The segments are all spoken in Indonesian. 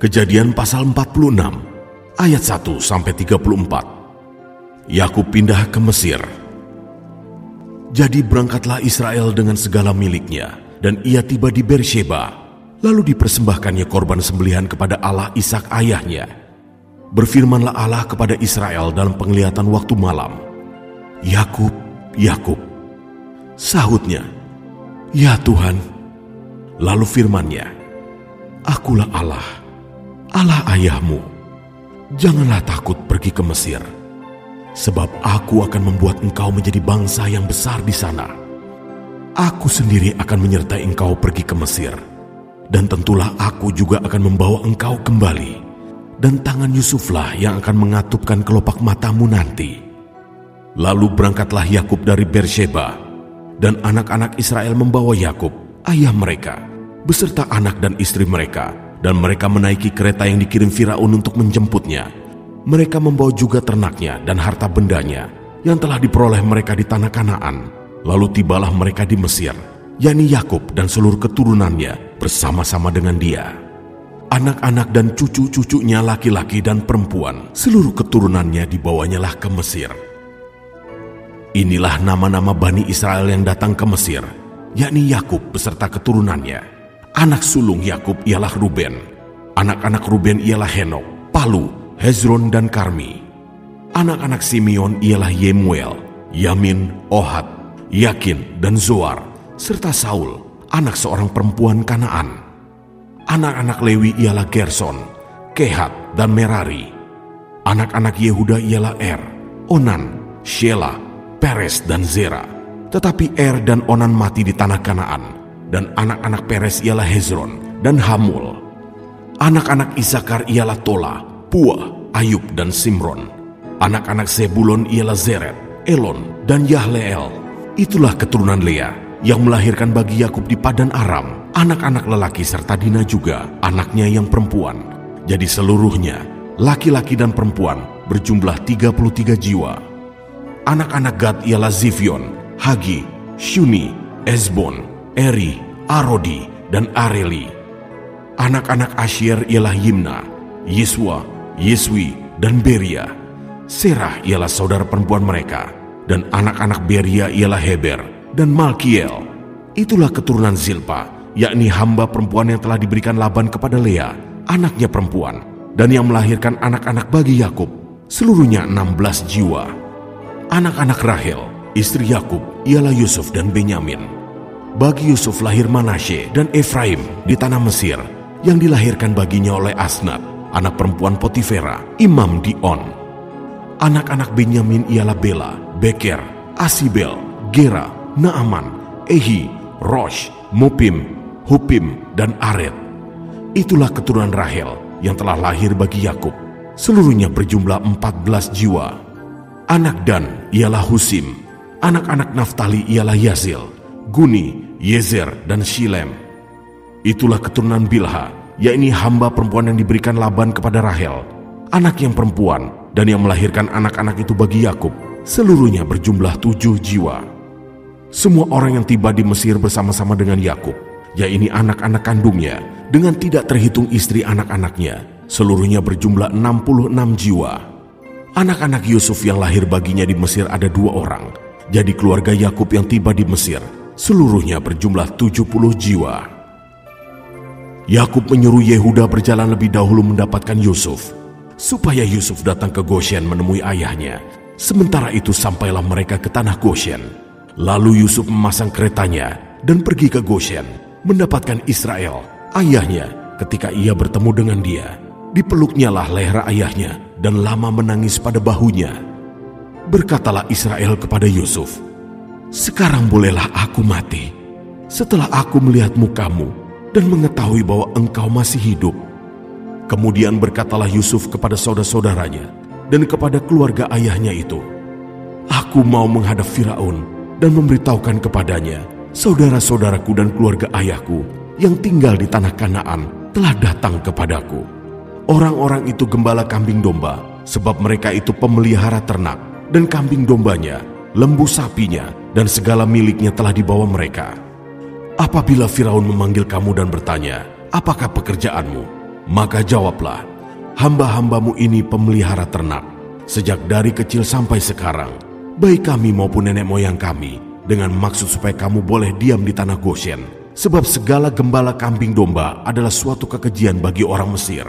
Kejadian pasal 46 ayat 1-34. Yakub pindah ke Mesir. Jadi berangkatlah Israel dengan segala miliknya, dan ia tiba di Beersheba. Lalu dipersembahkannya korban sembelihan kepada Allah Ishak ayahnya. Berfirmanlah Allah kepada Israel dalam penglihatan waktu malam, "Yakub, Yakub." Sahutnya, "Ya Tuhan." Lalu firman-Nya, "Akulah Allah, Allah ayahmu. Janganlah takut pergi ke Mesir, sebab aku akan membuat engkau menjadi bangsa yang besar di sana. Aku sendiri akan menyertai engkau pergi ke Mesir, dan tentulah aku juga akan membawa engkau kembali, dan tangan Yusuflah yang akan mengatupkan kelopak matamu nanti." Lalu berangkatlah Yakub dari Beersheba, dan anak-anak Israel membawa Yakub, ayah mereka, beserta anak dan istri mereka, dan mereka menaiki kereta yang dikirim Firaun untuk menjemputnya. Mereka membawa juga ternaknya dan harta bendanya yang telah diperoleh mereka di tanah Kanaan. Lalu tibalah mereka di Mesir, yakni Yakub dan seluruh keturunannya bersama-sama dengan dia. Anak-anak dan cucu-cucunya laki-laki dan perempuan, seluruh keturunannya dibawanyalah ke Mesir. Inilah nama-nama Bani Israel yang datang ke Mesir, yakni Yakub beserta keturunannya. Anak sulung Yakub ialah Ruben. Anak-anak Ruben ialah Henok, Palu, Hezron dan Karmi. Anak-anak Simeon ialah Yemuel, Yamin, Ohad, Yakin dan Zoar, serta Saul, anak seorang perempuan Kanaan. Anak-anak Lewi ialah Gerson, Kehat dan Merari. Anak-anak Yehuda ialah Onan, Shelah, Peres dan Zera. Tetapi dan Onan mati di tanah Kanaan. Dan anak-anak Peres ialah Hezron dan Hamul. Anak-anak Isakar ialah Tola, Puah, Ayub dan Simron. Anak-anak Zebulon ialah Zeret, Elon dan Yahleel. Itulah keturunan Lea yang melahirkan bagi Yakub di Padan Aram anak-anak lelaki serta Dina juga anaknya yang perempuan. Jadi seluruhnya laki-laki dan perempuan berjumlah 33 jiwa. Anak-anak Gad ialah Zifion, Hagi, Shuni, Esbon, Eri, Arodi, dan Areli. Anak-anak Asyer ialah Yimna, Yeswa, Yeswi, dan Beria. Serah ialah saudara perempuan mereka, dan anak-anak Beria ialah Heber dan Malkiel. Itulah keturunan Zilpa, yakni hamba perempuan yang telah diberikan Laban kepada Lea, anaknya perempuan, dan yang melahirkan anak-anak bagi Yakub, seluruhnya 16 jiwa. Anak-anak Rahel, istri Yakub, ialah Yusuf dan Benyamin. Bagi Yusuf lahir Manasye dan Efraim di tanah Mesir, yang dilahirkan baginya oleh Asnat, anak perempuan Potifera, imam di On. Anak-anak Benyamin ialah Bela, Beker, Asibel, Gera, Naaman, Ehi, Rosh, Mupim, Hupim, dan Aret. Itulah keturunan Rahel yang telah lahir bagi Yakub, seluruhnya berjumlah 14 jiwa. Anak Dan ialah Husim. Anak-anak Naftali ialah Yazil, Guni, Yezer, dan Shilem. Itulah keturunan Bilha, yakni hamba perempuan yang diberikan Laban kepada Rahel, anak yang perempuan, dan yang melahirkan anak-anak itu bagi Yakub, seluruhnya berjumlah 7 jiwa. Semua orang yang tiba di Mesir bersama-sama dengan Yakub, yakni anak-anak kandungnya, dengan tidak terhitung istri anak-anaknya, seluruhnya berjumlah 66 jiwa. Anak-anak Yusuf yang lahir baginya di Mesir ada 2 orang. Jadi keluarga Yakub yang tiba di Mesir, seluruhnya berjumlah 70 jiwa. Yakub menyuruh Yehuda berjalan lebih dahulu mendapatkan Yusuf, supaya Yusuf datang ke Goshen menemui ayahnya. Sementara itu sampailah mereka ke tanah Goshen. Lalu Yusuf memasang keretanya dan pergi ke Goshen, mendapatkan Israel, ayahnya. Ketika ia bertemu dengan dia, dipeluknyalah leher ayahnya dan lama menangis pada bahunya. Berkatalah Israel kepada Yusuf, "Sekarang bolehlah aku mati, setelah aku melihat mukamu dan mengetahui bahwa engkau masih hidup." Kemudian berkatalah Yusuf kepada saudara-saudaranya dan kepada keluarga ayahnya itu, "Aku mau menghadap Firaun dan memberitahukan kepadanya, saudara-saudaraku dan keluarga ayahku yang tinggal di tanah Kanaan telah datang kepadaku. Orang-orang itu gembala kambing domba, sebab mereka itu pemelihara ternak, dan kambing dombanya, lembu sapinya, dan segala miliknya telah dibawa mereka. Apabila Firaun memanggil kamu dan bertanya, apakah pekerjaanmu? Maka jawablah, hamba-hambamu ini pemelihara ternak, sejak dari kecil sampai sekarang, baik kami maupun nenek moyang kami, dengan maksud supaya kamu boleh diam di tanah Goshen, sebab segala gembala kambing domba adalah suatu kekejian bagi orang Mesir.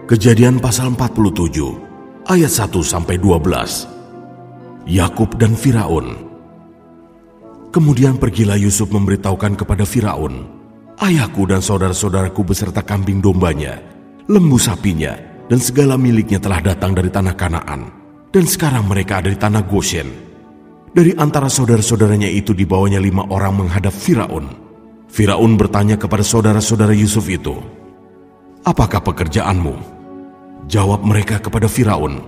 Kejadian pasal 47 ayat 1-12. Yakub dan Firaun. Kemudian pergilah Yusuf memberitahukan kepada Firaun, ayahku dan saudara-saudaraku beserta kambing dombanya, lembu sapinya, dan segala miliknya telah datang dari tanah Kanaan, dan sekarang mereka ada di tanah Goshen. Dari antara saudara-saudaranya itu dibawanya 5 orang menghadap Firaun. Firaun bertanya kepada saudara-saudara Yusuf itu, apakah pekerjaanmu? Jawab mereka kepada Firaun,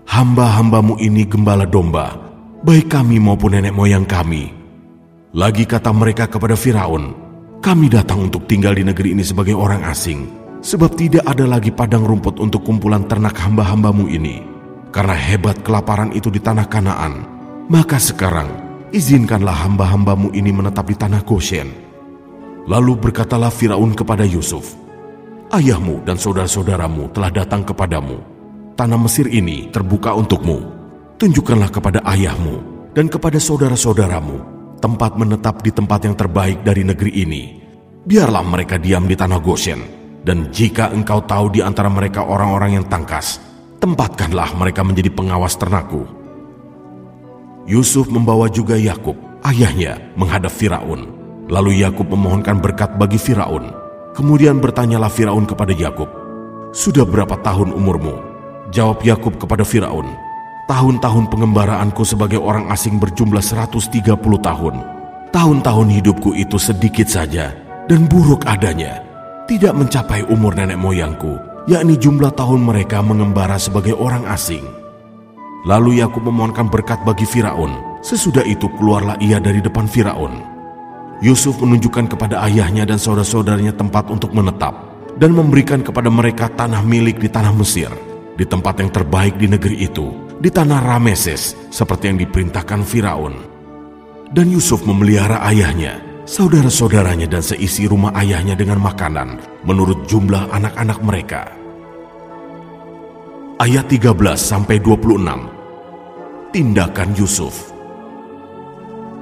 hamba-hambamu ini gembala domba, baik kami maupun nenek moyang kami. Lagi kata mereka kepada Firaun, kami datang untuk tinggal di negeri ini sebagai orang asing, sebab tidak ada lagi padang rumput untuk kumpulan ternak hamba-hambamu ini. Karena hebat kelaparan itu di tanah Kanaan, maka sekarang izinkanlah hamba-hambamu ini menetap di tanah Goshen. Lalu berkatalah Firaun kepada Yusuf, ayahmu dan saudara-saudaramu telah datang kepadamu. Tanah Mesir ini terbuka untukmu. Tunjukkanlah kepada ayahmu dan kepada saudara-saudaramu tempat menetap di tempat yang terbaik dari negeri ini. Biarlah mereka diam di tanah Goshen. Dan jika engkau tahu di antara mereka orang-orang yang tangkas, tempatkanlah mereka menjadi pengawas ternakku. Yusuf membawa juga Yakub, ayahnya, menghadap Firaun. Lalu Yakub memohonkan berkat bagi Firaun. Kemudian bertanyalah Firaun kepada Yakub, sudah berapa tahun umurmu? Jawab Yakub kepada Firaun, tahun-tahun pengembaraanku sebagai orang asing berjumlah 130 tahun. Tahun-tahun hidupku itu sedikit saja dan buruk adanya, tidak mencapai umur nenek moyangku, yakni jumlah tahun mereka mengembara sebagai orang asing. Lalu Yakub memohonkan berkat bagi Firaun. Sesudah itu keluarlah ia dari depan Firaun. Yusuf menunjukkan kepada ayahnya dan saudara-saudaranya tempat untuk menetap dan memberikan kepada mereka tanah milik di tanah Mesir, di tempat yang terbaik di negeri itu, di tanah Rameses, seperti yang diperintahkan Firaun. Dan Yusuf memelihara ayahnya, saudara-saudaranya dan seisi rumah ayahnya dengan makanan menurut jumlah anak-anak mereka. Ayat 13-26. Tindakan Yusuf.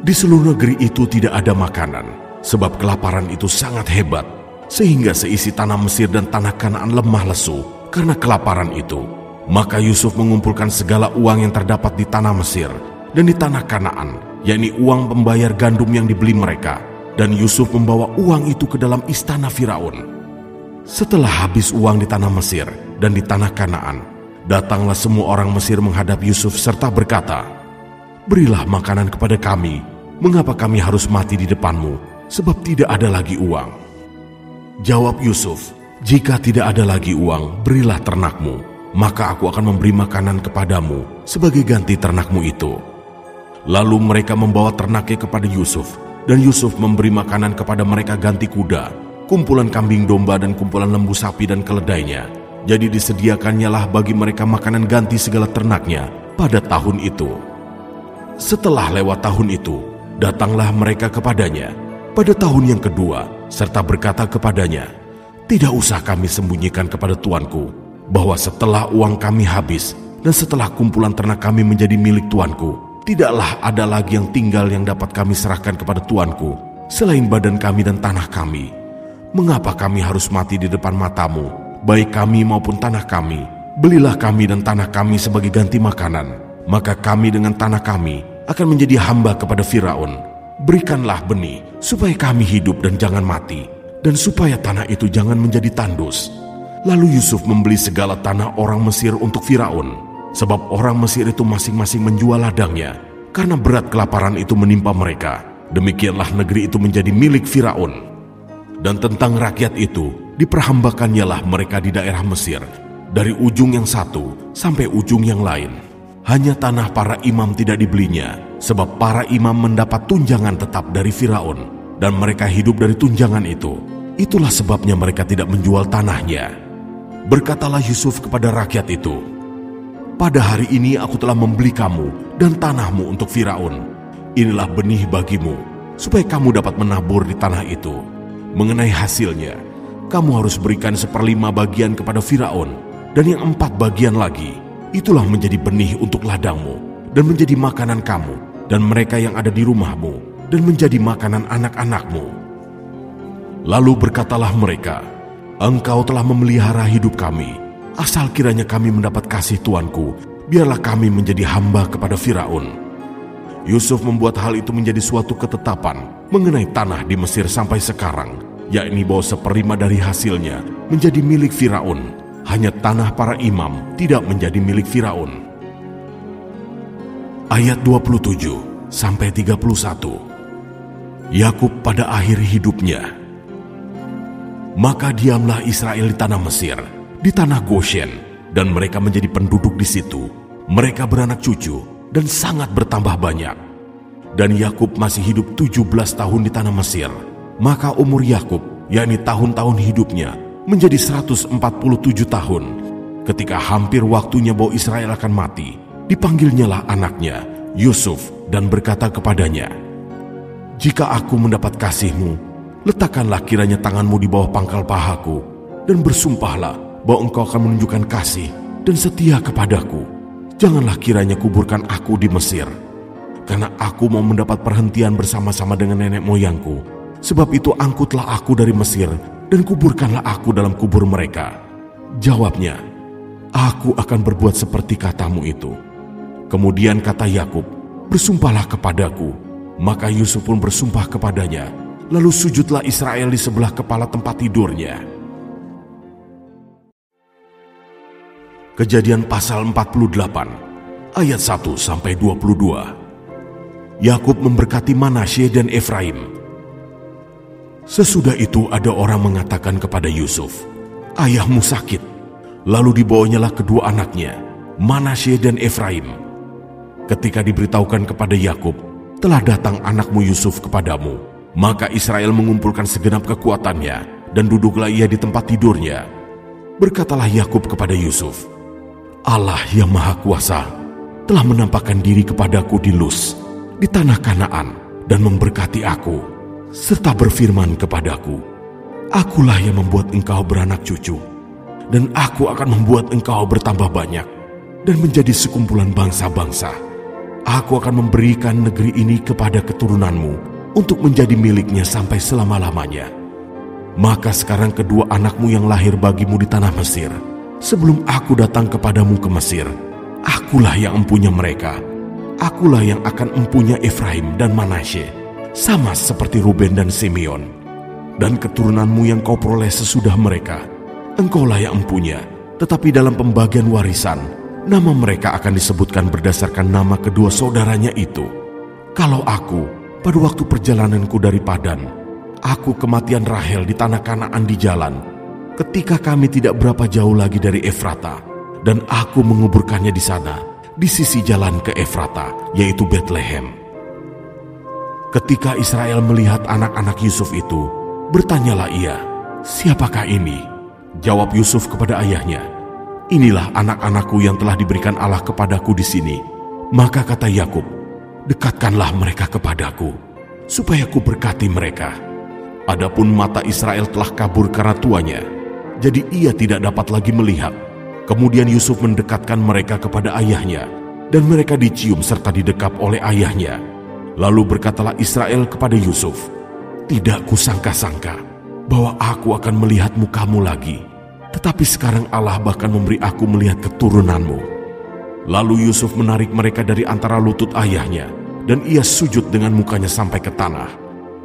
Di seluruh negeri itu tidak ada makanan, sebab kelaparan itu sangat hebat, sehingga seisi tanah Mesir dan tanah Kanaan lemah lesu karena kelaparan itu. Maka Yusuf mengumpulkan segala uang yang terdapat di tanah Mesir dan di tanah Kanaan, yakni uang pembayar gandum yang dibeli mereka, dan Yusuf membawa uang itu ke dalam istana Firaun. Setelah habis uang di tanah Mesir dan di tanah Kanaan, datanglah semua orang Mesir menghadap Yusuf serta berkata, berilah makanan kepada kami. Mengapa kami harus mati di depanmu, sebab tidak ada lagi uang? Jawab Yusuf, jika tidak ada lagi uang, berilah ternakmu, maka aku akan memberi makanan kepadamu sebagai ganti ternakmu itu. Lalu mereka membawa ternaknya kepada Yusuf, dan Yusuf memberi makanan kepada mereka ganti kuda, kumpulan kambing domba dan kumpulan lembu sapi dan keledainya. Jadi disediakannya lah bagi mereka makanan ganti segala ternaknya pada tahun itu. Setelah lewat tahun itu, datanglah mereka kepadanya pada tahun yang kedua, serta berkata kepadanya, tidak usah kami sembunyikan kepada tuanku, bahwa setelah uang kami habis, dan setelah kumpulan ternak kami menjadi milik tuanku, tidaklah ada lagi yang tinggal yang dapat kami serahkan kepada tuanku, selain badan kami dan tanah kami. Mengapa kami harus mati di depan matamu, baik kami maupun tanah kami? Belilah kami dan tanah kami sebagai ganti makanan, maka kami dengan tanah kami akan menjadi hamba kepada Firaun. Berikanlah benih supaya kami hidup dan jangan mati, dan supaya tanah itu jangan menjadi tandus. Lalu Yusuf membeli segala tanah orang Mesir untuk Firaun, sebab orang Mesir itu masing-masing menjual ladangnya, karena berat kelaparan itu menimpa mereka. Demikianlah negeri itu menjadi milik Firaun. Dan tentang rakyat itu, diperhambakannya lah mereka di daerah Mesir, dari ujung yang satu sampai ujung yang lain. Hanya tanah para imam tidak dibelinya, sebab para imam mendapat tunjangan tetap dari Firaun, dan mereka hidup dari tunjangan itu. Itulah sebabnya mereka tidak menjual tanahnya. Berkatalah Yusuf kepada rakyat itu, pada hari ini aku telah membeli kamu dan tanahmu untuk Firaun. Inilah benih bagimu, supaya kamu dapat menabur di tanah itu. Mengenai hasilnya, kamu harus berikan 1/5 bagian kepada Firaun, dan yang 4 bagian lagi, itulah menjadi benih untuk ladangmu, dan menjadi makanan kamu, dan mereka yang ada di rumahmu, dan menjadi makanan anak-anakmu. Lalu berkatalah mereka, Engkau telah memelihara hidup kami, asal kiranya kami mendapat kasih Tuanku, biarlah kami menjadi hamba kepada Firaun. Yusuf membuat hal itu menjadi suatu ketetapan mengenai tanah di Mesir sampai sekarang, yakni bahwa 1/5 dari hasilnya menjadi milik Firaun. Hanya tanah para imam tidak menjadi milik Firaun. Ayat 27-31. Yakub pada akhir hidupnya. Maka diamlah Israel di tanah Mesir, di tanah Goshen, dan mereka menjadi penduduk di situ. Mereka beranak cucu dan sangat bertambah banyak. Dan Yakub masih hidup 17 tahun di tanah Mesir. Maka umur Yakub, yakni tahun-tahun hidupnya, menjadi 147 tahun. Ketika hampir waktunya bahwa Israel akan mati, dipanggilnyalah anaknya, Yusuf, dan berkata kepadanya, Jika aku mendapat kasih-Mu, letakkanlah kiranya tanganmu di bawah pangkal pahaku, dan bersumpahlah bahwa engkau akan menunjukkan kasih dan setia kepadaku. Janganlah kiranya kuburkan aku di Mesir, karena aku mau mendapat perhentian bersama-sama dengan nenek moyangku. Sebab itu angkutlah aku dari Mesir, dan kuburkanlah aku dalam kubur mereka. Jawabnya, Aku akan berbuat seperti katamu itu. Kemudian kata Yakub, Bersumpahlah kepadaku. Maka Yusuf pun bersumpah kepadanya. Lalu sujudlah Israel di sebelah kepala tempat tidurnya. Kejadian pasal 48 ayat 1-22. Yakub memberkati Manasye dan Efraim. Sesudah itu ada orang mengatakan kepada Yusuf, Ayahmu sakit. Lalu dibawanyalah kedua anaknya, Manasye dan Efraim. Ketika diberitahukan kepada Yakub, telah datang anakmu Yusuf kepadamu, maka Israel mengumpulkan segenap kekuatannya, dan duduklah ia di tempat tidurnya. Berkatalah Yakub kepada Yusuf, Allah yang Maha Kuasa telah menampakkan diri kepadaku di Luz, di tanah Kanaan, dan memberkati aku, serta berfirman kepadaku, Akulah yang membuat engkau beranak cucu, dan aku akan membuat engkau bertambah banyak, dan menjadi sekumpulan bangsa-bangsa. Aku akan memberikan negeri ini kepada keturunanmu, untuk menjadi miliknya sampai selama-lamanya. Maka sekarang kedua anakmu yang lahir bagimu di tanah Mesir, sebelum aku datang kepadamu ke Mesir, akulah yang empunya mereka. Akulah yang akan empunya Efraim dan Manasye, sama seperti Ruben dan Simeon. Dan keturunanmu yang kau peroleh sesudah mereka, engkaulah yang empunya, tetapi dalam pembagian warisan, nama mereka akan disebutkan berdasarkan nama kedua saudaranya itu. Kalau aku, pada waktu perjalananku dari Padan, aku kematian Rahel di tanah Kanaan di jalan, ketika kami tidak berapa jauh lagi dari Efrata, dan aku menguburkannya di sana, di sisi jalan ke Efrata, yaitu Betlehem. Ketika Israel melihat anak-anak Yusuf itu, bertanyalah ia, Siapakah ini? Jawab Yusuf kepada ayahnya, Inilah anak-anakku yang telah diberikan Allah kepadaku di sini. Maka kata Yakub, Dekatkanlah mereka kepadaku, supaya ku berkati mereka. Adapun mata Israel telah kabur karena tuanya, jadi ia tidak dapat lagi melihat. Kemudian Yusuf mendekatkan mereka kepada ayahnya, dan mereka dicium serta didekap oleh ayahnya. Lalu berkatalah Israel kepada Yusuf, Tidak kusangka-sangka bahwa aku akan melihat mukamu lagi, tetapi sekarang Allah bahkan memberi aku melihat keturunanmu. Lalu Yusuf menarik mereka dari antara lutut ayahnya, dan ia sujud dengan mukanya sampai ke tanah.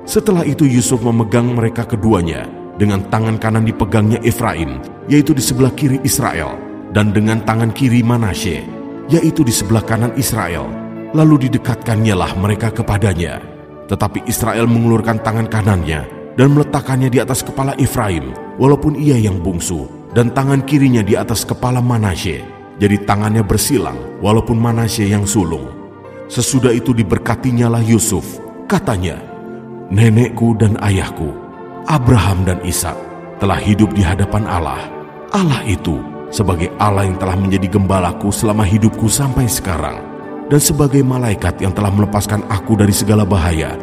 Setelah itu Yusuf memegang mereka keduanya, dengan tangan kanan dipegangnya Efraim, yaitu di sebelah kiri Israel, dan dengan tangan kiri Manasye, yaitu di sebelah kanan Israel. Lalu didekatkannyalah lah mereka kepadanya. Tetapi Israel mengulurkan tangan kanannya dan meletakkannya di atas kepala Efraim, walaupun ia yang bungsu, dan tangan kirinya di atas kepala Manasye. Jadi tangannya bersilang, walaupun Manasye yang sulung. Sesudah itu diberkatinyalah Yusuf. Katanya, Nenekku dan ayahku, Abraham dan Ishak, telah hidup di hadapan Allah. Allah itu sebagai Allah yang telah menjadi gembalaku selama hidupku sampai sekarang, dan sebagai malaikat yang telah melepaskan aku dari segala bahaya.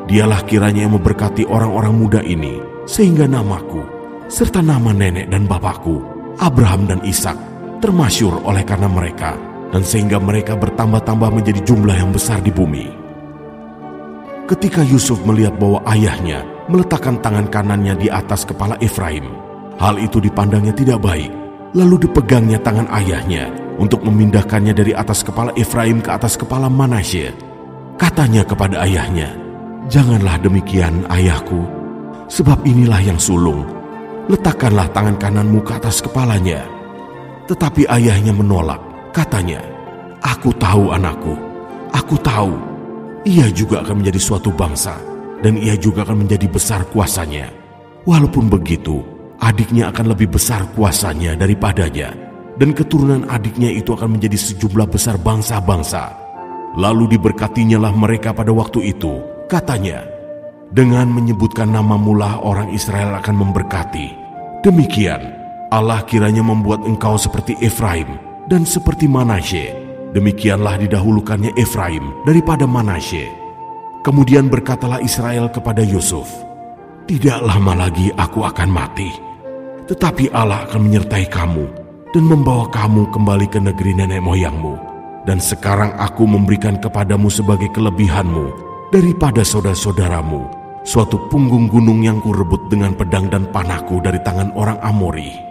Dialah kiranya yang memberkati orang-orang muda ini, sehingga namaku, serta nama nenek dan bapakku, Abraham dan Ishak, termasyhur oleh karena mereka, dan sehingga mereka bertambah-tambah menjadi jumlah yang besar di bumi. Ketika Yusuf melihat bahwa ayahnya meletakkan tangan kanannya di atas kepala Efraim, hal itu dipandangnya tidak baik. Lalu dipegangnya tangan ayahnya untuk memindahkannya dari atas kepala Efraim ke atas kepala Manasye. Katanya kepada ayahnya, "Janganlah demikian, ayahku, sebab inilah yang sulung. Letakkanlah tangan kananmu ke atas kepalanya." Tetapi ayahnya menolak. Katanya, "Aku tahu anakku, aku tahu. Ia juga akan menjadi suatu bangsa, dan ia juga akan menjadi besar kuasanya. Walaupun begitu, adiknya akan lebih besar kuasanya daripadanya, dan keturunan adiknya itu akan menjadi sejumlah besar bangsa-bangsa." Lalu diberkatinyalah mereka pada waktu itu. Katanya, "Dengan menyebutkan namamu lah orang Israel akan memberkati. Demikian, Allah kiranya membuat engkau seperti Efraim dan seperti Manasye." Demikianlah didahulukannya Efraim daripada Manasye. Kemudian berkatalah Israel kepada Yusuf, "Tidak lama lagi aku akan mati, tetapi Allah akan menyertai kamu dan membawa kamu kembali ke negeri nenek moyangmu. Dan sekarang aku memberikan kepadamu sebagai kelebihanmu daripada saudara-saudaramu suatu punggung gunung yang kurebut dengan pedang dan panahku dari tangan orang Amori."